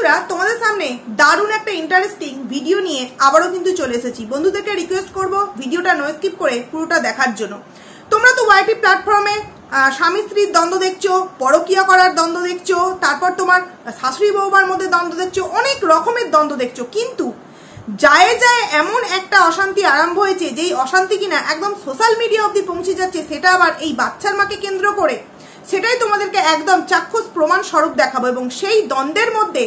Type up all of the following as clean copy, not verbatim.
বন্ধুরা তোমাদের সামনে দারুণ একটা ইন্টারেস্টিং ভিডিও নিয়ে আবারও কিন্তু চলে এসেছি। বন্ধুদেরকে রিকোয়েস্ট করব ভিডিওটা নো স্কিপ করে পুরোটা দেখার জন্য। তোমরা তো ওয়াইটি প্ল্যাটফর্মে স্বামী স্ত্রীর দ্বন্দ্ব দেখছো, পরকীয়া করার দ্বন্দ্ব দেখছো, তারপর তোমার শাশুড়ি বৌমার মধ্যে দ্বন্দ্ব দেখছো, অনেক রকমের দ্বন্দ্ব দেখছো। কিন্তু যায় যায় এমন একটা অশান্তি আরম্ভ হয়েছে যেই অশান্তি কিনা একদম সোশ্যাল মিডিয়া অবধি পৌঁছে যাচ্ছে, সেটা আবার এই বাচ্চার মাকে কেন্দ্র করে। সেটাই তোমাদেরকে একদম চাক্ষুষ প্রমাণ স্বরূপ দেখাবো। এবং সেই দ্বন্দ্বের মধ্যে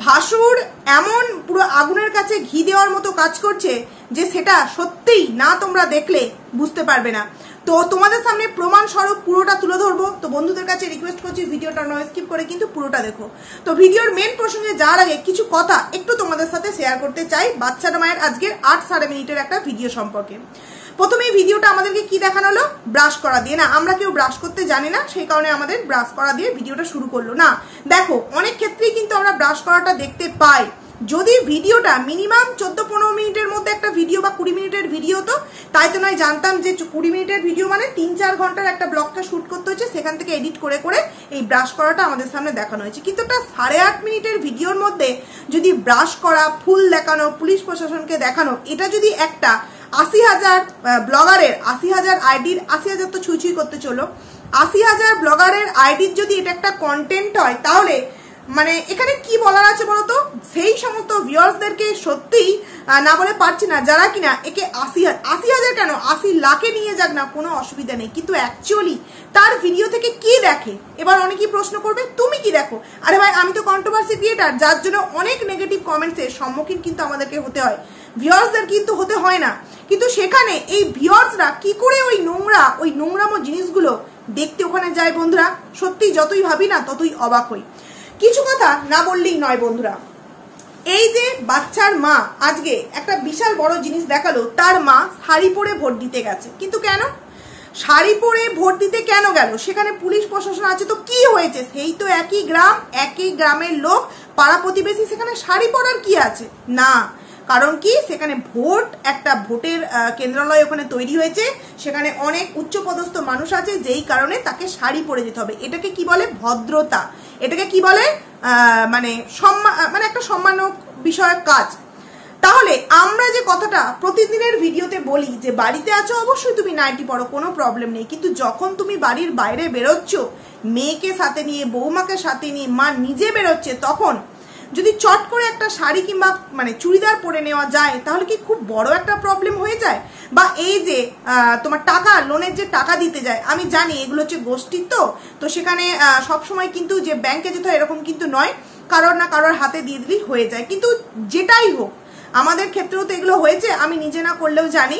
ভাসুর এমন পুরো আগুনের কাছে ঘি দেওয়ার মতো কাজ করছে যে সেটা সত্যিই না তোমরা দেখলে বুঝতে পারবে না। তো তোমাদের সামনে প্রমাণ স্বরূপ পুরোটা তুলে ধরবো। তো বন্ধুদের কাছে রিকোয়েস্ট করছি ভিডিওটা নো স্কিপ করে কিন্তু পুরোটা দেখো। তো ভিডিওর মেন প্রসঙ্গে যাওয়ার আগে কিছু কথা একটু তোমাদের সাথে শেয়ার করতে চাই বাচ্চাটা মায়ের আজকের 8-9.5 মিনিটের একটা ভিডিও সম্পর্কে। প্রথমে এই ভিডিওটা আমাদেরকে কি দেখানো হলো? ব্রাশ করা দিয়ে। না, আমরা কেউ ব্রাশ করতে জানি না, সেই কারণে আমাদের ব্রাশ করা দিয়ে ভিডিওটা শুরু করলো না। দেখো, অনেক ক্ষেত্রেই কিন্তু আমরা ব্রাশ করাটা দেখতে পাই। যদি ভিডিওটা মিনিমাম 14-15 মিনিটের মধ্যে একটা ভিডিও বা 20 মিনিটের ভিডিও, তো তাই তো নয় জানতাম যে 20 মিনিটের ভিডিও মানে 3-4 ঘন্টার একটা ব্লগটা শুট করতে হচ্ছে, সেখান থেকে এডিট করে করে এই ব্রাশ করাটা আমাদের সামনে দেখানো হয়েছে। কিন্তু একটা 8.5 মিনিটের ভিডিওর মধ্যে যদি ব্রাশ করা, ফুল দেখানো, পুলিশ প্রশাসনকে দেখানো, এটা যদি একটা 80,000 ব্লগারের 80,000 আইডির 80,000 তো ছুঁই করতে চলো, 80,000 ব্লগারের আইডির যদি এটা একটা কন্টেন্ট হয়, তাহলে মানে এখানে কি বলার আছে বলতো? সেই সমস্ত ভিউয়ার্সদেরকে সত্যিই না বলে পারছি না যারা কিনা একে 80,000 কেন 80 লাখে নিয়ে যাক না, কোনো অসুবিধা নেই, কিন্তু অ্যাকচুয়ালি তার ভিডিও থেকে কি দেখে? এবার অনেকেই প্রশ্ন করবে তুমি কি দেখো? আরে ভাই, আমি তো কন্ট্রোভার্সি ক্রিয়েটার, যার জন্য অনেক নেগেটিভ কমেন্টসের সম্মুখীন কিন্তু আমাদেরকে হতে হয়, ভিউয়ার্সদের কিন্তু হতে হয় না। কিন্তু সেখানে এই ভিউয়ার্সরা কি করে ওই নোংরামো জিনিসগুলো দেখতে ওখানে যায় বন্ধুরা? সত্যি যতই ভাবি না ততই অবাক হই। কিছু কথা না বললেই নয় বন্ধুরা। এই যে বাচ্চার মা আজকে একটা বিশাল বড় জিনিস দেখালো, তার মা শাড়ি পরে ভোট দিতে গেছে। কিন্তু কেন শাড়ি পরে ভোট দিতে কেন গেল? সেখানে পুলিশ প্রশাসন আছে, তো কি হয়েছে? সেই তো একই গ্রাম, একই গ্রামের লোক, পাড়া প্রতিবেশী, সেখানে শাড়ি পরার কি আছে? না, কারণ কি সেখানে একটা ভোটের কেন্দ্রালয় ওখানে তৈরি হয়েছে, সেখানে অনেক উচ্চপদস্থ মানুষ আছে, যেই কারণে তাকে শাড়ি পরে যেতে হবে। এটাকে কি বলে? ভদ্রতা। এটাকে কি বলে? মানে একটা সম্মানক বিষয়ক কাজ। তাহলে আমরা যে কথাটা প্রতিদিনের ভিডিওতে বলি যে বাড়িতে আছো অবশ্যই তুমি নাইটি পরো, কোনো প্রবলেম নেই, কিন্তু যখন তুমি বাড়ির বাইরে বেরোচ্ছ, মেয়েকে সাথে নিয়ে, বৌমাকে সাথে নিয়ে, মা নিজে বেরোচ্ছে, তখন যদি চট করে একটা শাড়ি কিংবা চুড়িদার পরে নেওয়া যায়, তাহলে কি খুব বড় একটা প্রবলেম হয়ে যায়? বা এই যে তোমার টাকা, লোনের যে টাকা দিতে যায়, আমি জানি এগুলো হচ্ছে গোষ্ঠীর, তো সেখানে সবসময় কিন্তু যে ব্যাংকে যেতে হয় এরকম কিন্তু নয়, কারোর না কারোর হাতে দিয়ে দিলেই হয়ে যায়। কিন্তু যেটাই হোক, আমাদের ক্ষেত্রেও তো এগুলো হয়েছে, আমি নিজে না করলেও জানি,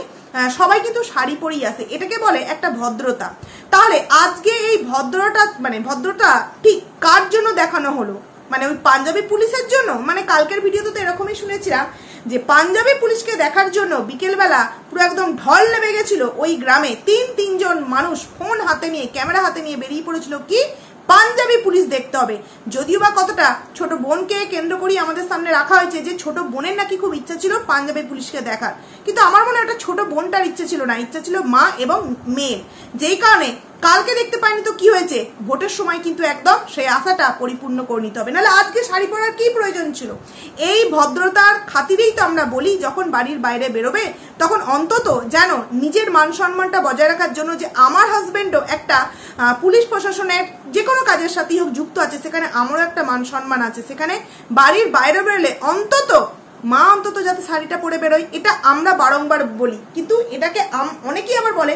সবাই কিন্তু শাড়ি পরেই আসে। এটাকে বলে একটা ভদ্রতা। তাহলে আজকে এই ভদ্রতা ঠিক কার জন্য দেখানো হলো? ওই পাঞ্জাবি পুলিশের জন্য? কালকের ভিডিওতে তো এরকমই শুনেছিলাম যে পাঞ্জাবি পুলিশকে দেখার জন্য বিকেলবেলা পুরো একদম ঢল নেমে গেছিল ওই গ্রামে। তিনজন মানুষ ফোন হাতে নিয়ে, ক্যামেরা হাতে নিয়ে বেরিয়ে পড়েছিল কি পাঞ্জাবি পুলিশ দেখতে হবে। যদিও বা কতটা ছোট বোনকে কেন্দ্র করি আমাদের সামনে রাখা হয়েছে যে ছোট বোনের নাকি খুব ইচ্ছা ছিল পাঞ্জাবি পুলিশকে দেখার, কিন্তু আমার মনে হয় একটা ছোট বোনটার ইচ্ছা ছিল না, ইচ্ছা ছিল মা এবং মেয়ের, যেই কারণে কালকে দেখতে পাইনি। তো কি হয়েছে? ভোটের সময় কিন্তু একদম সেই আশাটা পরিপূর্ণ করে নিতে হবে, নাহলে আজকে শাড়ি পরার কি প্রয়োজন ছিল? এই ভদ্রতার খাতিরেই তো আমরা বলি যখন বাড়ির বাইরে বেরোবে তখন অন্তত যেন নিজের মান সম্মানটা বজায় রাখার জন্য, যে আমার হাজবেন্ডও একটা পুলিশ প্রশাসনের যে কোনো কাজের সাথেই হোক যুক্ত আছে, সেখানে আমারও একটা মান সম্মান আছে, সেখানে বাড়ির বাইরে বেরোলে মা অন্তত যাতে শাড়িটা পরে বেরোয়, এটা আমরা বারংবার বলি। কিন্তু এটাকে অনেকেই আবার বলে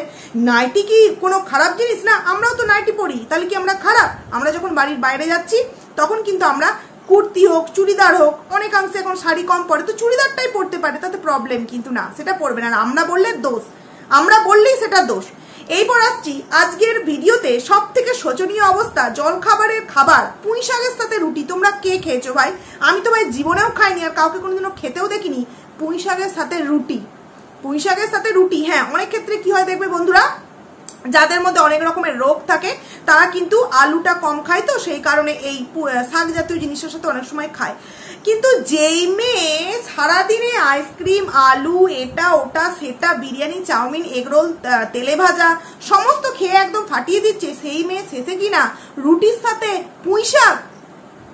নাইটি কি কোনো খারাপ জিনিস? না, আমরাও তো নাইটি পরি, তাহলে কি আমরা খারাপ? আমরা যখন বাড়ির বাইরে যাচ্ছি তখন কিন্তু আমরা কুর্তি হোক, চুড়িদার হোক, অনেকাংশে এখন শাড়ি কম পরে, তো চুড়িদারটাই পরতে পারে, তাতে প্রবলেম কিন্তু না, সেটা পরবে না। আমরা বললে দোষ, আমরা বললেই সেটা দোষ। এইপর আসছি আজকের ভিডিওতে সব থেকে শোচনীয় অবস্থা, জলখাবারের খাবার পুঁই শাকের সাথে রুটি। তোমরা কে খেয়েছো ভাই? আমি তো ভাই জীবনেও খাইনি, আর কাউকে কোনোদিনও খেতেও দেখিনি পুঁই শাকের সাথে রুটি। পুঁই শাকের সাথে রুটি, হ্যাঁ, অনেক ক্ষেত্রে কি হয় দেখবে বন্ধুরা, যাদের মধ্যে অনেক রকমের রোগ থাকে তারা কিন্তু আলুটা কম খায়, তো সেই কারণে এই শাক জাতীয় জিনিসের সাথে অনেক সময় খায়। কিন্তু যেই মেয়ে সারাদিনে আইসক্রিম, আলু, এটা ওটা সেটা, বিরিয়ানি, চাউমিন, এগরোল, তেলে ভাজা সমস্ত খেয়ে একদম ফাটিয়ে দিচ্ছে, সেই মেয়ে শেষে কিনা রুটির সাথে পুঁই শাক,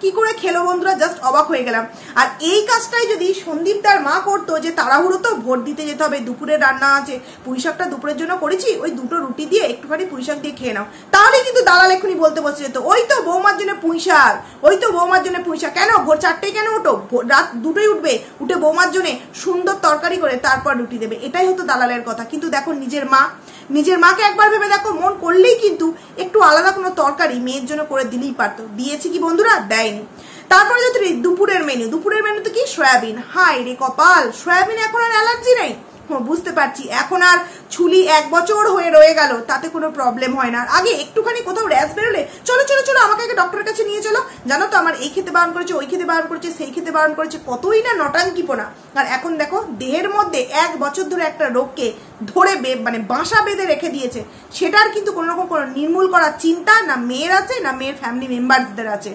কি করে খেলো বন্ধুরা, জাস্ট অবাক হয়ে গেলাম। আর এই কাজটাই যদি সন্দীপদার মা করতো, যে তাড়াহুড়ো তো ভোট দিতে যেতে হবে, দুপুরে রান্না আছে, পুঁইশাকটা দুপুরের জন্য করেছি, ওই দুটো রুটি দিয়ে একটুখানি পুঁইশাক দিয়ে খেয়ে নাও, তাহলে কিন্তু দালাল এক্ষুনি বলতে বসে যেত ওই তো বৌমার জন্য পুঁইশাক, ওই তো বৌমার জন্য পুঁইশাক। কেন ভোর 4টেই কেন ওঠো, রাত 2টোই উঠবে, উঠে বৌমার জন্য সুন্দর তরকারি করে তারপর রুটি দেবে, এটাই হতো দালালের কথা। কিন্তু দেখো নিজের মাকে একবার ভেবে দেখো, মন করলেই কিন্তু একটু আলাদা কোনো তরকারি মেয়ের জন্য করে দিলেই পারতো। দিয়েছে কি বন্ধুরা? দেয়নি। তারপরে যদি দুপুরের মেনুতে কি সয়াবিন, হাই রে কপাল, সয়াবিন এখন আর অ্যালার্জি নেই। বুঝতে পারছি, এখন আর ছুলি 1 বছর হয়ে রয়ে গেল, তাতে কোনো প্রবলেম হয় না। আগে একটুখানি কোথাও র্যাশ বেরোলে চলো চলো চলো আমাকে আগে ডক্টরের কাছে নিয়ে চলো, জানো তো আমার এই খেতে বারণ করেছে, ওই খেতে বারণ করেছে, সেই খেতে বারণ করেছে, কতই না নটাঙ্কিপনা। আর এখন দেখো দেহের মধ্যে 1 বছর ধরে একটা রোগকে ধরে মানে বাসা বেঁধে রেখে দিয়েছে, সেটার কিন্তু কোনো রকম কোনো নির্মূল করার চিন্তা না মেয়ের আছে, না মেয়ের ফ্যামিলি মেম্বারসদের আছে।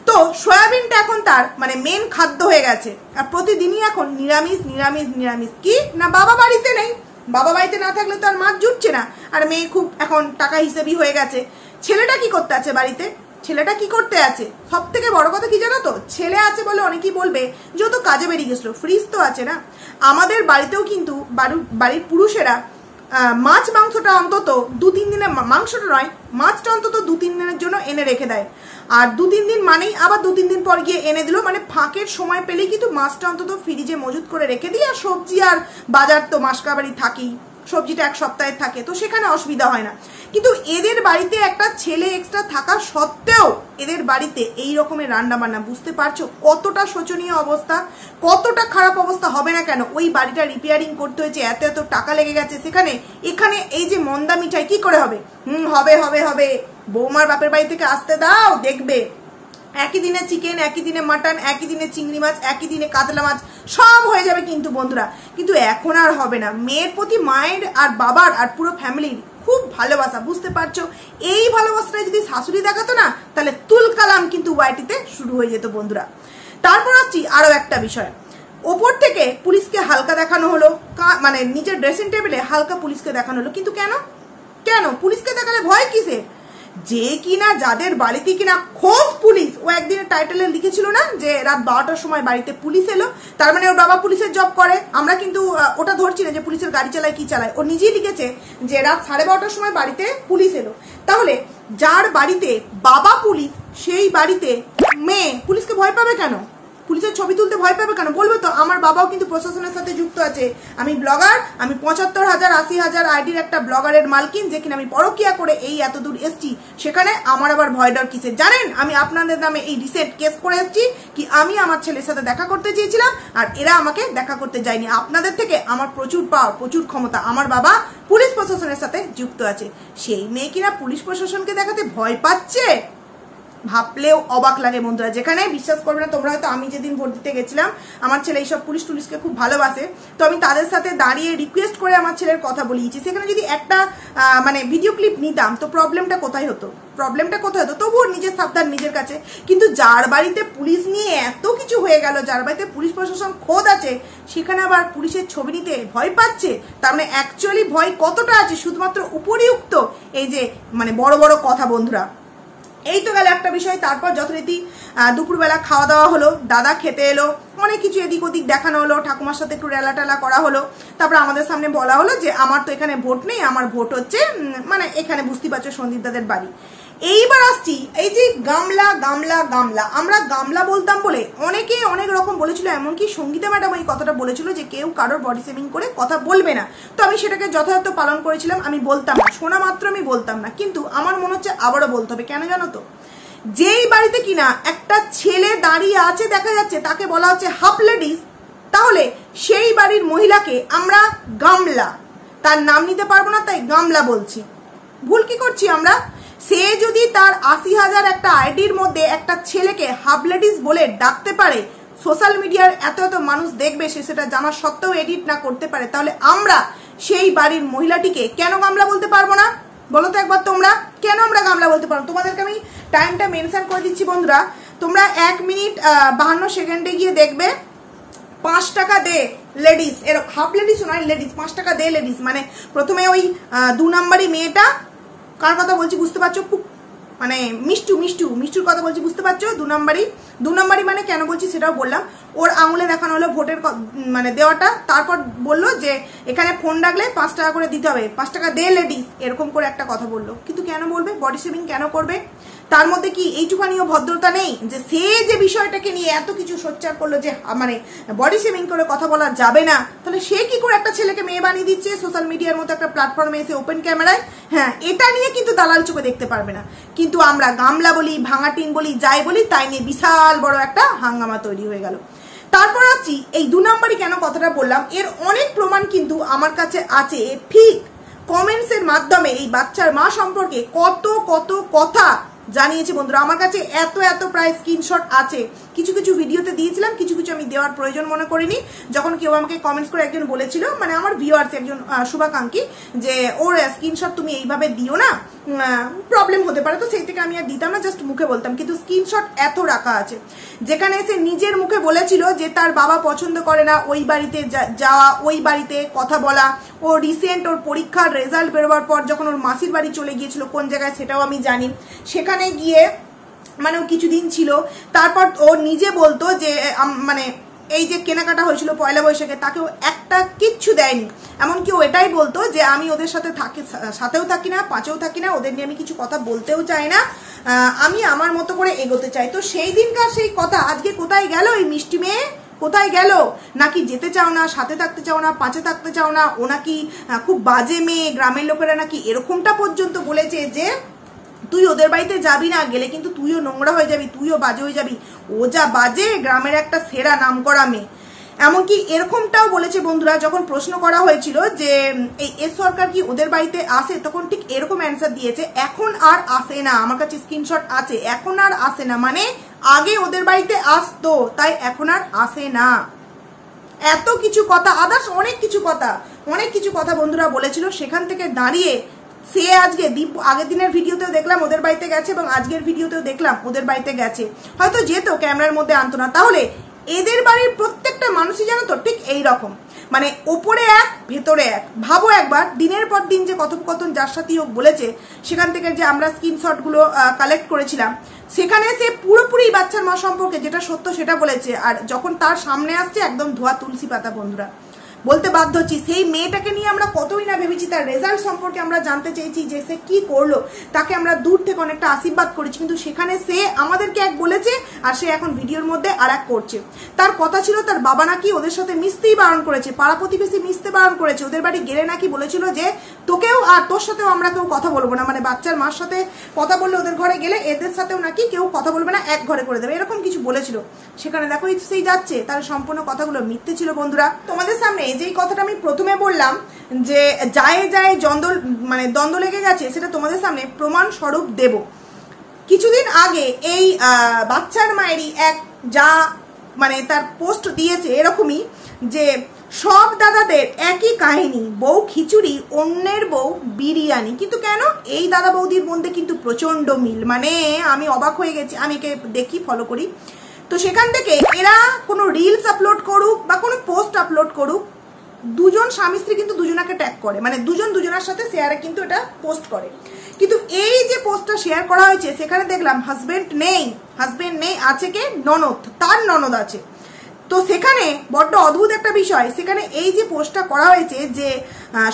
তো সয়াবিনটা এখন তার মানে মেন খাদ্য হয়ে গেছে। আর প্রতিদিনই এখন নিরামিষ নিরামিষ নিরামিষ। কি না বাবা বাড়িতে নেই, বাবা বাড়িতে না থাকলে তো আর মাছ জুটছে না, আর মেয়ে খুব এখন টাকা হিসেবেই হয়ে গেছে। ছেলেটা কি করতে আছে বাড়িতে, ছেলেটা কি করতে আছে? সব থেকে বড় কথা কি জানো তো, ছেলে আছে বলে অনেকেই বলবে যে ও তো কাজে বেরিয়ে গেছিল, ফ্রিজ তো আছে না। আমাদের বাড়িতেও কিন্তু বাড়ির পুরুষেরা মাছ মাংসটা অন্তত 2-3 দিনের, মাংসটা নয় মাছটা অন্তত 2-3 দিনের জন্য এনে রেখে দেয়। আর 2-3 দিন মানেই আবার 2-3 দিন পর গিয়ে এনে দিল, মানে ফাঁকের সময় পেলেই কিন্তু মাছটা অন্তত ফ্রিজে মজুত করে রেখে দিই। আর সবজি আর বাজার তো মাসকাবারি থাকেই, সবজিটা 1 সপ্তাহে থাকে, তো সেখানে অসুবিধা হয় না। কিন্তু এদের বাড়িতে একটা ছেলে এক্সট্রা থাকা সত্ত্বেও এদের বাড়িতে এই রকমের রান্না বান্না, বুঝতে পারছো কতটা শোচনীয় অবস্থা, কতটা খারাপ অবস্থা হবে না কেন? ওই বাড়িটা রিপেয়ারিং করতে হয়েছে, এত টাকা লেগে গেছে সেখানে, এখানে এই যে মন্দা মিঠাই কি করে হবে? হবে হবে হবে, বৌমার বাপের বাড়ি থেকে আসতে দাও, দেখবে একই দিনে চিকেন, একই দিনে মাটন, একই দিনে চিংড়ি মাছ, একই দিনে কাতলা মাছ, সব হয়ে যাবে কিন্তু বন্ধুরা। কিন্তু এখন আর হবে না। মেয়ের প্রতি মায়ের আর বাবার আর পুরো ফ্যামিলির খুব ভালোবাসা, বুঝতে পারছো? এই ভালোবাসাটা যদি শাশুড়ি দেখাতো না, তাহলে তুল কালাম কিন্তু ওয়াইটিতে শুরু হয়ে যেত বন্ধুরা। তারপর আসছি আরো একটা বিষয়, ওপর থেকে পুলিশকে হালকা দেখানো হলো, মানে নিজের ড্রেসিং টেবিলে হালকা পুলিশকে দেখানো হলো। কিন্তু কেন পুলিশকে দেখালে ভয় কিসে? যে কিনা যাদের বাড়িতে কিনা খোঁজ পুলিশ, ও একদিনের টাইটেলে লিখেছিল না যে রাত 12টার সময় বাড়িতে পুলিশ এলো, তার মানে ওর বাবা পুলিশের জব করে। আমরা কিন্তু ওটা ধরছি না যে পুলিশের গাড়ি চালায় কি চালায়, ও নিজেই লিখেছে যে রাত 12:30টার সময় বাড়িতে পুলিশ এলো। তাহলে যার বাড়িতে বাবা পুলিশ, সেই বাড়িতে মেয়ে পুলিশকে ভয় পাবে কেন? পুলিশের ছবি তুলতে ভয় পাবে কেন? বলবে তো আমার বাবাও কিন্তু প্রশাসনের সাথে যুক্ত আছে, আমি ব্লগার, আমি 75,000-80,000 আইডির একটা ব্লগারের মালকিন, যে কিনা আমি পরকিয়া করে এই এত দূর এসছি, সেখানে আমার আবার ভয় ডর কিসের? জানেন আমি আপনাদের নামে এই রিসেন্ট কেস করে এসছি কি আমি আমার ছেলের সাথে দেখা করতে চেয়েছিলাম আর এরা আমাকে দেখা করতে যায়নি। আপনাদের থেকে আমার প্রচুর পাওয়ার, প্রচুর ক্ষমতা, আমার বাবা পুলিশ প্রশাসনের সাথে যুক্ত আছে। সেই মেয়ে কিনা পুলিশ প্রশাসনকে দেখাতে ভয় পাচ্ছে, ভাবলেও অবাক লাগে বন্ধুরা। যেখানে বিশ্বাস করবে না তোমরা, হয়তো আমি যেদিন ভোট দিতে গেছিলাম, আমার ছেলে এইসব পুলিশ টুলিশকে খুব ভালোবাসে, তো আমি তাদের সাথে দাঁড়িয়ে রিকোয়েস্ট করে আমার ছেলের কথা বলিয়েছি। সেখানে যদি একটা মানে ভিডিও ক্লিপ নিতাম তো প্রবলেমটা কোথায় হতো? তবুও নিজের সাবধান নিজের কাছে। কিন্তু যার বাড়িতে পুলিশ নিয়ে এত কিছু হয়ে গেল, যার বাড়িতে পুলিশ প্রশাসন খোদ আছে, সেখানে আবার পুলিশের ছবি নিতে ভয় পাচ্ছে। তার মানে অ্যাকচুয়ালি ভয় কতটা আছে? শুধুমাত্র উপরিউক্ত এই যে মানে বড় বড় কথা বন্ধুরা। এই তো গেল একটা বিষয়। তারপর যথারীতি দুপুরবেলা খাওয়া দাওয়া হলো, দাদা খেতে এলো, অনেক কিছু এদিক ওদিক দেখানো হলো, ঠাকুমার সাথে একটু রেলা টেলা করা হলো। তারপর আমাদের সামনে বলা হলো যে আমার তো এখানে ভোট নেই, আমার ভোট হচ্ছে মানে এখানে বুঝতে পারছো সন্দীপ দাদের বাড়ি। এইবার আসছি এই যে গামলা, আমরা গামলা বলতাম বলে অনেকেই অনেক রকম বলেছিল, এমনকি সঙ্গীতা ম্যাডাম এই কথাটা বলেছিল যে কেউ কারোর বডি শেমিং করে কথা বলবে না। তো আমি সেটাকে যথাযথ পালন করেছিলাম, আমি বলতাম না, শোনা মাত্র আমি বলতাম না। কিন্তু আমার মনে হচ্ছে আবারও বলতে হবে। কেন জানো তো? যেই বাড়িতে কিনা একটা ছেলে দাঁড়িয়ে আছে দেখা যাচ্ছে, তাকে বলা হচ্ছে হাফ লেডিস, তাহলে সেই বাড়ির মহিলাকে আমরা গামলা, তার নাম নিতে পারবো না তাই গামলা বলছি। ভুল কি করছি আমরা? সে যদি তার 80,000 একটা আইডির মধ্যে একটা ছেলেকে হাফ লেডিস বলে ডাকতে পারে, সোশ্যাল মিডিয়ার এত এত মানুষ দেখবে, সে সেটা জানা সত্ত্বেও এডিট না করতে পারে, তাহলে আমরা সেই বাড়ির মহিলাটিকে কেন গামলা বলতে পারবো না? বলো তো একবার তোমরা, কেন আমরা গামলা বলতে পারবো? তোমাদেরকে আমি টাইমটা মেনশন করে দিচ্ছি বন্ধুরা, তোমরা 1 মিনিট 52 সেকেন্ডে গিয়ে দেখবে 5 টাকা দে লেডিস, এর হাফ লেডিস নয় লেডিস, 5 টাকা দে লেডিস। মানে প্রথমে ওই 2 নম্বরই মেয়েটা, কার কথা বলছি বুঝতে পারছো? মানে মিষ্টুর কথা বলছি, বুঝতে পারছো? 2 নম্বরই মানে কেন বলছি সেটাও বললাম। ওর আঙুলে দেখানো হলো ভোটের মানে দেওয়াটা, তারপর বললো যে এখানে ফোন রাখলে 5 টাকা করে দিতে হবে, 5 টাকা দে লেডিস, এরকম করে একটা কথা বললো। কিন্তু কেন বলবে? বডি শেমিং কেন করবে? তার মধ্যে কি এইটুখানিও ভদ্রতা নেই যে সে যে বিষয়টাকে নিয়ে এত কিছু সোচ্চার করলো যে মানে বডি শেমিং করে কথা বলা যাবে না, তাহলে সে কি করে একটা ছেলেকে মেয়ে বানিয়ে দিচ্ছে সোশ্যাল মিডিয়ার মতো একটা প্ল্যাটফর্মে এসে ওপেন ক্যামেরায়? হ্যাঁ, এটা নিয়ে কিন্তু দালাল চোখে দেখতে পারবে না। কিন্তু আমরা গামলা বলি, ভাঙাটিন বলি, যাই বলি, তাই নিয়ে বিশাল বড় একটা হাঙ্গামা তৈরি হয়ে গেল। তারপর আসছি এই 2 নম্বরই কেন কথাটা বললাম, এর অনেক প্রমাণ কিন্তু আমার কাছে আছে। ঠিক কমেন্টসের মাধ্যমে এই বাচ্চার মা সম্পর্কে কত কথা জানিয়েছে বন্ধুরা। আমার কাছে এত প্রায় স্ক্রিনশট আছে, কিছু ভিডিওতে দিয়েছিলাম, কিছু আমি দেওয়ার প্রয়োজন মনে করিনি। যখন কেউ আমাকে কমেন্টস করে একজন বলেছিল, মানে আমার ভিউয়ার্স একজন শুভাকাঙ্ক্ষী, যে ওর স্ক্রিনশট তুমি এইভাবে দিও না, প্রবলেম হতে পারে, তো সেই থেকে আমি আর দিতাম না, জাস্ট মুখে বলতাম। কিন্তু স্ক্রিনশট এত রাখা আছে যেখানে এসে নিজের মুখে বলেছিল যে তার বাবা পছন্দ করে না ওই বাড়িতে যাওয়া, ওই বাড়িতে কথা বলা। ও রিসেন্ট ওর পরীক্ষার রেজাল্ট বেরোবার পর যখন ওর মাসির বাড়ি চলে গিয়েছিল, কোন জায়গায় সেটাও আমি জানি, সেখানে গিয়ে মানে ও কিছুদিন ছিল, তারপর ও নিজে বলতো যে মানে এই যে কেনাকাটা হয়েছিল পয়লা বৈশাখে, তাকেও একটা কিচ্ছু দেয়নি। এমনকি ও এটাই বলতো যে আমি ওদের সাথেও থাকি না, পাঁচেও থাকি না, ওদের নিয়ে আমি কিছু কথা বলতেও চাই না, আমি আমার মতো করে এগোতে চাই। তো সেই দিনকার সেই কথা আজকে কোথায় গেল? এই মিষ্টি মেয়ে কোথায় গেল? নাকি যেতে চাও না, সাথে থাকতে চাও না, পাঁচে থাকতে চাও না, ও নাকি খুব বাজে মেয়ে, গ্রামের লোকেরা নাকি এরকমটা পর্যন্ত বলেছে যে তুই ওদের বাড়িতে যাবি না, গেলে কিন্তু তুইও নোংরা হয়ে যাবি, তুইও বাজে হয়ে যাবি, ও যা বাজে, গ্রামের একটা সেরা নাম করা মেয়ে। এমনকি এরকমটাও বলেছে বন্ধুরা, যখন প্রশ্ন করা হয়েছিল যে এই সরকার কি ওদের বাড়িতে আসে, তখন ঠিক এরকম অ্যান্সার দিয়েছে, এখন আর আসে না। আমার কাছে স্ক্রিনশট আছে, এখন আর আসে না, মানে আগে ওদের বাড়িতে আসতো, তাই এখন আর আসে না। এত কিছু কথা, আদার্স অনেক কিছু কথা বন্ধুরা বলেছিল। সেখান থেকে দাঁড়িয়ে সে আজকে আগের দিনের ভিডিওতেও দেখলাম ওদের বাড়িতে গেছে, এবং আজকের ভিডিওতেও দেখলাম ওদের বাড়িতে গেছে। হয়তো যেত, ক্যামেরার মধ্যে আনতো না। তাহলে এদের বাড়ির প্রত্যেকটা মানুষই জানো তো ঠিক এই রকম, মানে ওপরে এক ভেতরে এক। ভাবো একবার, দিনের পর দিন যে কথোপকথন যার সাথেই ও বলেছে, সেখান থেকে যে আমরা স্ক্রিনশটগুলো কালেক্ট করেছিলাম, সেখানে সে পুরোপুরি বাচ্চার মা সম্পর্কে যেটা সত্য সেটা বলেছে। আর যখন তার সামনে আসছে একদম ধোয়া তুলসী পাতা বন্ধুরা। বলতে বাধ্য হচ্ছি, সেই মেয়েটাকে নিয়ে আমরা কতই না ভেবেছি, তার রেজাল্ট সম্পর্কে আমরা জানতে চেয়েছি যে সে কি করলো, তাকে আমরা দূর থেকে অনেকটা আশীর্বাদ করেছি, কিন্তু সেখানে সে আমাদেরকে এক বলেছে আর সে এখন ভিডিওর মধ্যে আর এক করছে। তার কথা ছিল তার বাবা নাকি ওদের সাথে মিশতেই বারণ করেছে, পাড়া প্রতিবেশী মিশতে বারণ করেছে, ওদের বাড়ি গেলে নাকি বলেছিল যে তোকেও আর তোর সাথেও আমরা কেউ কথা বলবো না, মানে বাচ্চার মার সাথে কথা বললে ওদের ঘরে গেলে এদের সাথেও নাকি কেউ কথা বলবে না, এক ঘরে করে দেবে, এরকম কিছু বলেছিল। সেখানে দেখো সেই যাচ্ছে, তার সম্পূর্ণ কথাগুলো মিথ্যে ছিল বন্ধুরা। তোমাদের সামনে যেই কথাটা আমি প্রথমে বললাম যে যায় দ্বন্দ্ব লেগে গেছে, সেটা তোমাদের সামনে প্রমাণ স্বরূপ দেব। কিছুদিন আগে এই বাচ্চার মায়েরই এক যা মানে তার পোস্ট দিয়েছে এরকমই, যে সব দাদাদের একই কাহিনী, বউ খিচুড়ি, অন্যের বউ বিরিয়ানি। কিন্তু কেন? এই দাদা বৌদির মধ্যে কিন্তু প্রচন্ড মিল, মানে আমি অবাক হয়ে গেছি। আমি একে দেখি, ফলো করি, তো সেখান থেকে এরা কোনো রিলস আপলোড করুক বা কোনো পোস্ট আপলোড করুক, দুজন স্বামী স্ত্রী কিন্তু দুজনাকে ট্যাগ করে, মানে দুজন দুজনের সাথে শেয়ারে কিন্তু এটা পোস্ট করে। কিন্তু এই যে পোস্টটা শেয়ার করা হয়েছে, সেখানে দেখলাম হাজবেন্ড নেই, আছে কে? ননদ, তার ননদ আছে। তো সেখানে বড্ড অদ্ভুত একটা বিষয়, সেখানে এই যে পোস্টটা করা হয়েছে যে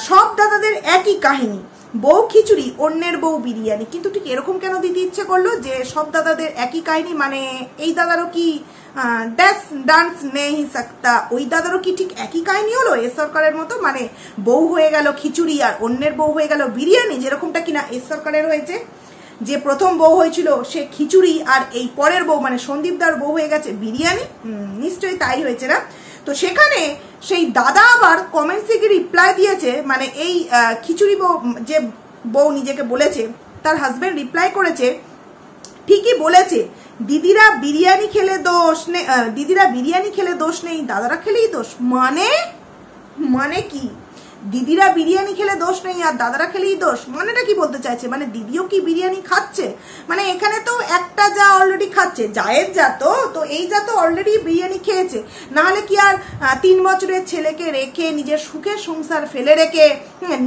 সব দাদাদের একই কাহিনী, বউ খিচুড়ি, অন্যের বউ বিরিয়ানি। কিন্তু ঠিক এরকম কেন দিতে ইচ্ছে করলো যে সব দাদাদের একই কাহিনী, মানে এই দাদারও কি ডান্স নেই সকতা, ওই দাদারও কি ঠিক একই কাহিনী হলো এ সরকারের মতো, মানে বউ হয়ে গেল খিচুড়ি আর অন্যের বউ হয়ে গেল বিরিয়ানি, যেরকমটা কিনা এ সরকারের হয়েছে। যে প্রথম বউ হয়েছিল সে খিচুড়ি, আর এই পরের বউ মানে সন্দীপদার বউ হয়ে গেছে বিরিয়ানি। নিশ্চয়ই তাই হয়েছে না? তো সেখানে সেই দাদা আবার কমেন্ট থেকে রিপ্লাই দিয়েছে, মানে এই খিচুড়ি বউ যে বউ নিজেকে বলেছে, তার হাজবেন্ড রিপ্লাই করেছে, ঠিকই বলেছে, দিদিরা বিরিয়ানি খেলে দোষ নেই, দাদারা খেলেই দোষ। মানে কি? দিদিরা বিরিয়ানি খেলে দোষ নেই আর দাদারা খেলেই দোষ, মানেটা কি বলতে চাইছে? মানে দিদিও কি বিরিয়ানি খাচ্ছে? মানে এখানে তো একটা যা অলরেডি খাচ্ছে, জায়ের যা, তো এই যা তো অলরেডি বিরিয়ানি খেয়েছে, নাহলে কি আর 3 বছরের ছেলেকে রেখে নিজের সুখের সংসার ফেলে রেখে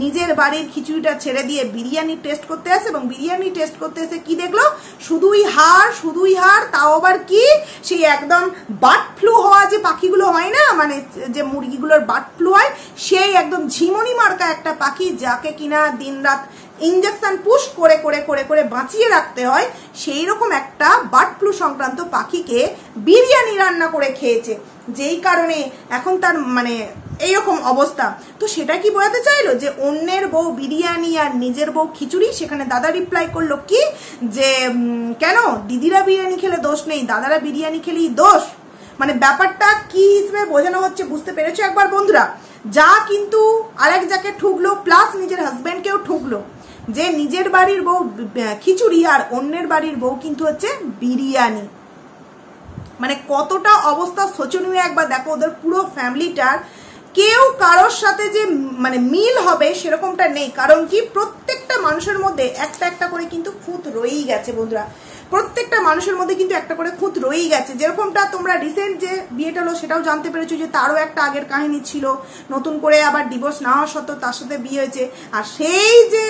নিজের বাড়ির খিচুড়িটা ছেড়ে দিয়ে বিরিয়ানি টেস্ট করতে আসে, এবং বিরিয়ানি টেস্ট করতে এসে কি দেখলো? শুধুই হাড়, তাও আবার কি সেই একদম বার্ড ফ্লু হওয়া যে পাখিগুলো হয় না, মানে যে মুরগিগুলোর বার্ড ফ্লু হয়, সেই একদম ঝিমনি মার্কা একটা পাখি, যাকে কিনা দিন রাত ইঞ্জেকশন পুশ করে করে করে করে বাঁচিয়ে রাখতে হয়, সেই রকম একটা বার্ড ফ্লু সংক্রান্ত পাখিকে বিরিয়ানি রান্না করে খেয়েছে, যেই কারণে এখন তার মানে এইরকম অবস্থা। তো সেটা কি বোঝাতে চাইলো যে অন্যের বউ বিরিয়ানি আর নিজের বউ খিচুড়ি? সেখানে দাদা রিপ্লাই করলো কি যে কেন দিদিরা বিরিয়ানি খেলে দোষ নেই, দাদারা বিরিয়ানি খেলেই দোষ। মানে ব্যাপারটা কি হিসেবে বোঝানো হচ্ছে বুঝতে পেরেছো একবার বন্ধুরা? যা কিন্তু আরেক যাকে ঠুকলো, প্লাস নিজের হাজব্যান্ডকেও ঠুকলো, যে নিজের বাড়ির বউ খিচুড়ি আর অন্যের বাড়ির বউ কিন্তু হচ্ছে বিরিয়ানি। মানে কতটা অবস্থা শোচনীয় একবার দেখো। ওদের পুরো ফ্যামিলিটার কেউ কারোর সাথে যে মানে মিল হবে সেরকমটা নেই। কারণ কি, প্রত্যেকটা মানুষের মধ্যে একটা একটা করে কিন্তু খুঁত রয়েই গেছে বন্ধুরা, প্রত্যেকটা মানুষের মধ্যে কিন্তু একটা করে খুঁত রয়েই গেছে। যেরকমটা তোমরা রিসেন্ট যে বিয়েটা হলো সেটাও জানতে পেরেছো যে তারও একটা আগের কাহিনী ছিল, নতুন করে আবার ডিভোর্স না হওয়া সত্ত্বেও তার সাথে বিয়ে হয়েছে। আর সেই যে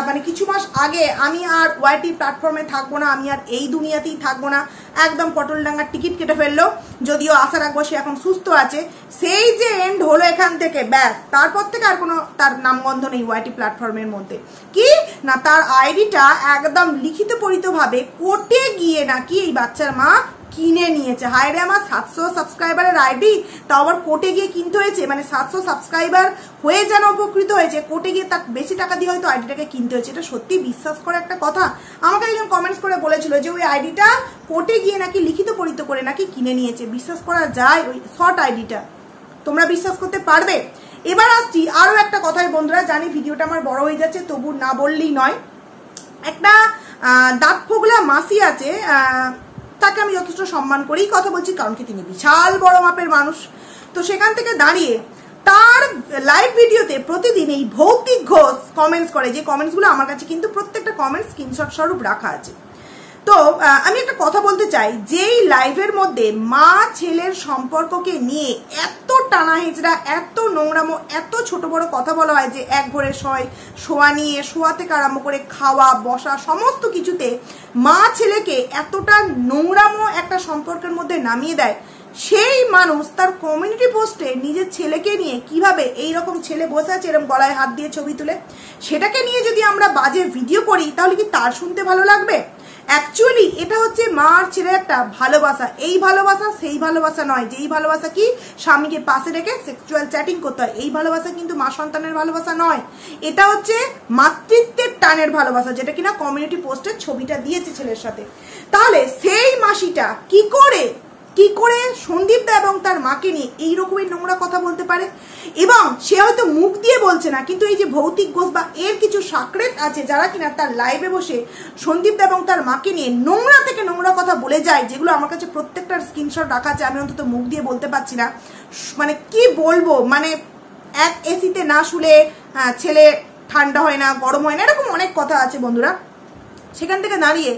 মানে কিছু মাস আগে আমি আর ওয়াইটি প্ল্যাটফর্মে থাকবো না, আমি আর এই দুনিয়াতেই থাকবো না, একদম পটলডাঙ্গার টিকিট কেটে ফেললো, যদিও আশা রাখবো সে এখন সুস্থ আছে। সেই যে এন্ড হলো এখান থেকে, ব্যাস তারপর থেকে আর কোনো তার নামগন্ধ নেই ওয়াইটি প্ল্যাটফর্মের মধ্যে। কি না, তার আইডিটা একদম লিখিত পরিতভাবে কোর্টে গিয়ে নাকি এই বাচ্চার মা কিনে নিয়েছে। হায় রে আমার, 700 সাবস্ক্রাইবারের আইডি, তাও আবার কোর্টে গিয়ে কিনতে হয়েছে। মানে 700 সাবস্ক্রাইবার হয়ে যেন উপকৃত হয়েছে, কোর্টে গিয়ে তার বেশি টাকা দিয়ে হয়তো আইডিটাকে কিনতে হয়েছে। এটা সত্যি বিশ্বাস করা একটা কথা? আমাকে একজন কমেন্টস করে বলেছিল যে ওই আইডিটা কোর্টে গিয়ে নাকি লিখিত পরিত করে নাকি কিনে নিয়েছে। বিশ্বাস করা যায় ওই শর্ট আইডিটা? তোমরা বিশ্বাস করতে পারবে? এবার আসছি আরো একটা কথায় বন্ধুরা, জানি ভিডিওটা আমার বড় হয়ে যাচ্ছে, তবু না বললেই নয়। একটা দাঁত ফোগলা মাসি আছে, তাকে আমি যথেষ্ট সম্মান করেই কথা বলছি, কারণ কি তিনি বিশাল বড় মাপের মানুষ। তো সেখান থেকে দাঁড়িয়ে তার লাইভ ভিডিওতে প্রতিদিন এই ভৌতিক ঘোষ কমেন্টস করে, যে কমেন্টসগুলো আমার কাছে কিন্তু প্রত্যেকটা কমেন্টস স্ক্রিনশট স্বরূপ রাখা আছে। তো আমি একটা কথা বলতে চাই, যেই লাইভের মধ্যে মা ছেলের সম্পর্ককে নিয়ে এত টানা হেঁচড়া, এত নোংরামো, এত ছোট বড় কথা বলা হয়, যে এক ঘরে শোয়া নিয়ে, শোয়া থেকে আরম্ভ করে খাওয়া বসা সমস্ত কিছুতে মা ছেলেকে এতটা নোংরামো একটা সম্পর্কের মধ্যে নামিয়ে দেয়, সেই মানুষ তার কমিউনিটি পোস্টে নিজের ছেলেকে নিয়ে কিভাবে এইরকম ছেলে বসে আছে এরকম গলায় হাত দিয়ে ছবি তুলে, সেটাকে নিয়ে যদি আমরা বাজে ভিডিও করি, তাহলে কি তার শুনতে ভালো লাগবে? অ্যাকচুয়ালি এটা হচ্ছে মা আর ছেলের একটা ভালোবাসা। এই ভালোবাসা সেই ভালোবাসা নয়, যেই ভালোবাসা কি স্বামীকে পাশে রেখে সেক্সুয়াল চ্যাটিং করতে হয়, এই ভালোবাসা কিন্তু মা সন্তানের ভালোবাসা নয়। এটা হচ্ছে মাতৃত্বের টানের ভালোবাসা, যেটা কিনা কমিউনিটি পোস্টের ছবিটা দিয়েছে ছেলের সাথে। তাহলে সেই মাসিটা কি করে সন্দীপ দা এবং তার মাকে নিয়ে এইরকমের নোংরা কথা বলতে পারে? এবং সে হয়তো মুখ দিয়ে বলছে না, কিন্তু এই যে ভৌতিক ঘোষ বা এর কিছু সাকরেত আছে, যারা কিনা তার লাইভে বসে সন্দীপ দা এবং তার মাকে নিয়ে নোংরা থেকে নোংরা কথা বলে যায়, যেগুলো আমার কাছে প্রত্যেকটার স্ক্রিনশট রাখা আছে, আমি অন্তত মুখ দিয়ে বলতে পারছি না। মানে কি বলবো, মানে এক এসিতে না শুলে ছেলে ঠান্ডা হয় না, গরম হয় না, এরকম অনেক কথা আছে বন্ধুরা। সেখান থেকে দাঁড়িয়ে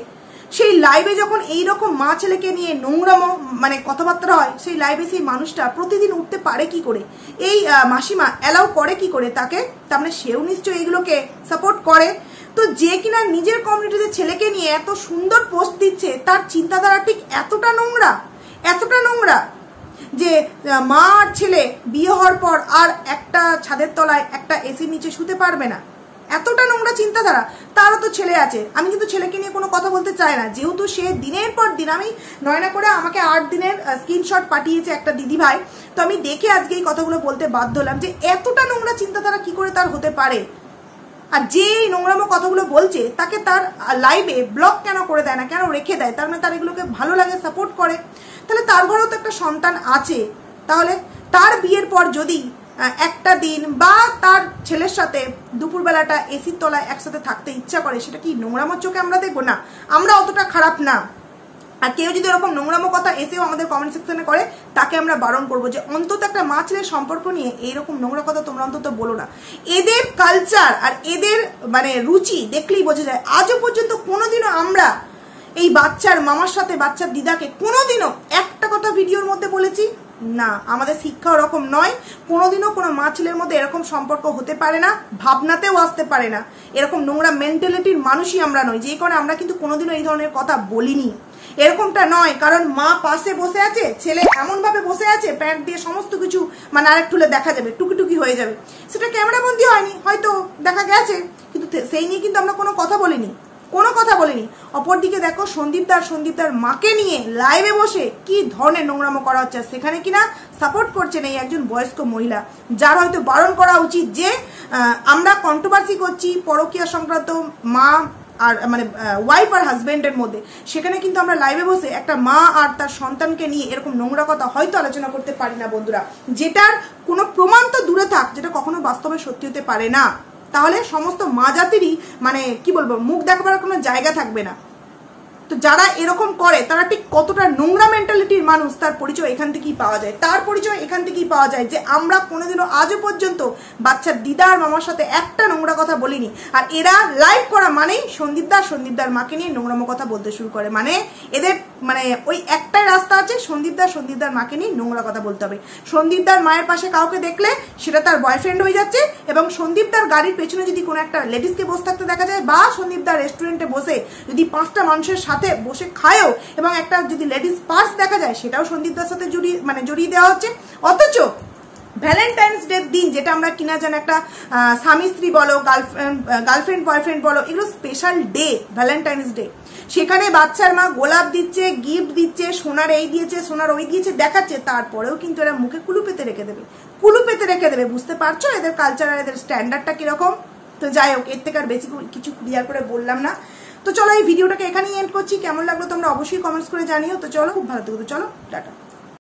সেই লাইভে যখন এইরকম মা ছেলেকে নিয়ে নোংরামো মানে কথাবার্তা হয়, সেই লাইভে সেই মানুষটা প্রতিদিন উঠতে পারে কি করে? এই মাসিমা অ্যালাউ করে কি করে তাকে? তার মানে সেও নিশ্চয়ই এইগুলোকে সাপোর্ট করে। তো যে কিনা নিজের কমিউনিটিতে ছেলেকে নিয়ে এত সুন্দর পোস্ট দিচ্ছে, তার চিন্তাধারা ঠিক এতটা নোংরা যে মা আর ছেলে বিয়ে হওয়ার পর আর একটা ছাদের তলায় একটা এসির নিচে শুতে পারবে না, এতটা নোংরা চিন্তাধারা। তারও তো ছেলে আছে। আমি কিন্তু ছেলেকে নিয়ে কোনো কথা বলতে চাই না, যেহেতু সে দিনের পর দিন, আমি নয়না করে আমাকে 8 দিনের স্ক্রিনশট পাঠিয়েছে একটা দিদি ভাই, তো আমি দেখে আজকে এই কথাগুলো বলতে বাধ্য হলাম যে এতটা নোংরা চিন্তাধারা কি করে তার হতে পারে। আর যে এই নোংরামো কথাগুলো বলছে, তাকে তার লাইভে ব্লক কেন করে দেয় না, কেন রেখে দেয়? তার মানে তার এগুলোকে ভালো লাগে, সাপোর্ট করে। তাহলে তার ঘরেও তো একটা সন্তান আছে, তাহলে তার বিয়ের পর যদি একটা দিন বা তার ছেলের সাথে দুপুরবেলাটা এসির তলায় একসাথে থাকতে ইচ্ছা করে, সেটা কি নোংরামোর চোখে আমরা দেখবো? না, আমরা অতটা খারাপ না। আর কেউ যদি এরকম নোংরামো কথা এসেও আমাদের কমেন্ট সেকশনে করে, তাকে আমরা বারণ করবো যে অন্তত একটা মা ছেলের সম্পর্ক নিয়ে এইরকম নোংরা কথা তোমরা অন্তত বলো না। এদের কালচার আর এদের মানে রুচি দেখলেই বোঝা যায়। আজও পর্যন্ত কোনোদিনও আমরা এই বাচ্চার মামার সাথে বাচ্চার দিদাকে কোনোদিনও একটা কথা ভিডিওর মধ্যে বলেছি না। আমাদের শিক্ষা ওরকম নয়। কোনোদিনও কোনো মা ছেলের মধ্যে এরকম সম্পর্ক হতে পারে না, ভাবনাতেও আসতে পারে না। এরকম নোংরা মেন্টালিটির মানুষই আমরা নই, যে কারণে আমরা কিন্তু কোনোদিনও এই ধরনের কথা বলিনি। এরকমটা নয়, কারণ মা পাশে বসে আছে, ছেলে এমন ভাবে বসে আছে, প্যান্ট দিয়ে সমস্ত কিছু মানে আরেক টুলে দেখা যাবে, টুকি হয়ে যাবে। সেটা ক্যামেরা বন্দি হয়নি, হয়তো দেখা গেছে, কিন্তু সেই নিয়ে কিন্তু আমরা কোনো কথা বলিনি। অপরদিকে দেখো সন্দীপদার মাকে নিয়ে লাইভে বসে কি ধরনের নোংরামো করা হচ্ছে। সেখানে কিনা সাপোর্ট করছেন এই একজন বয়স্ক মহিলা, যার হয়তো বারণ করা উচিত যে আমরা কন্ট্রোভার্সি করছি পরকীয়া সংক্রান্ত মা আর মানে ওয়াইফ আর হাজবেন্ডের মধ্যে, সেখানে কিন্তু আমরা লাইভে বসে একটা মা আর তার সন্তানকে নিয়ে এরকম নোংরা কথা হয়তো আলোচনা করতে পারি না বন্ধুরা, যেটার কোনো প্রমাণ তো দূরে থাক, যেটা কখনো বাস্তবে সত্যি হতে পারে না। তাহলে সমস্ত মা জাতিরই মানে কি বলবো, মুখ দেখাবার কোনো জায়গা থাকবে না। তো যারা এরকম করে তারা ঠিক কতটা নোংরা মেন্টালিটির মানুষ, তার পরিচয় এখান থেকেই পাওয়া যায়। যে আমরা কোনোদিনও আজও পর্যন্ত বাচ্চার দিদা আর মামার সাথে একটা নোংরা কথা বলিনি। আর এরা লাইভ করা মানেই সন্দীপদার মাকে নিয়ে নোংরামো কথা বলতে শুরু করে। মানে এদের মানে ওই একটাই রাস্তা আছে, সন্দীপদার মাকে নিয়ে নোংরা কথা বলতে হবে। সন্দীপদার মায়ের পাশে কাউকে দেখলে সেটা তার বয়ফ্রেন্ড হয়ে যাচ্ছে, এবং সন্দীপদার গাড়ির পেছনে যদি কোনো একটা লেডিসকে বসে থাকতে দেখা যায়, বা সন্দীপদার রেস্টুরেন্টে বসে যদি 5টা মানুষের সাথে বসে খায়ও এবং একটা যদি লেডিস পার্স দেখা যায়, সেটাও সন্দীপদার সাথে জড়িয়ে দেওয়া হচ্ছে। অথচ ভ্যালেন্টাইন্স ডে দিন, যেটা আমরা কিনা জানি একটা স্বামী স্ত্রী বলো, গার্লফ্রেন্ড বয়ফ্রেন্ড বলো, এগুলো স্পেশাল ডে ভ্যালেন্টাইন্স ডে, সেখানে বাচ্চার মা গোলাপ দিচ্ছে, গিফট দিচ্ছে, সোনার এই দিয়েছে, সোনার ওই দিয়েছে দেখাচ্ছে, তারপরেও কিন্তু এরা মুখে কুলু পেতে রেখে দেবে। বুঝতে পারছো এদের কালচার আর এদের স্ট্যান্ডার্ডটা কিরকম? তো যাই হোক, এর থেকে আর বেশি কিছু ক্লিয়ার করে বললাম না। তো চলো এই ভিডিওটাকে এখানেই এন্ড করছি। কেমন লাগলো তোমরা অবশ্যই কমেন্টস করে জানিও। তো চলো, খুব ভালো থেকো, তো চলো টাটা।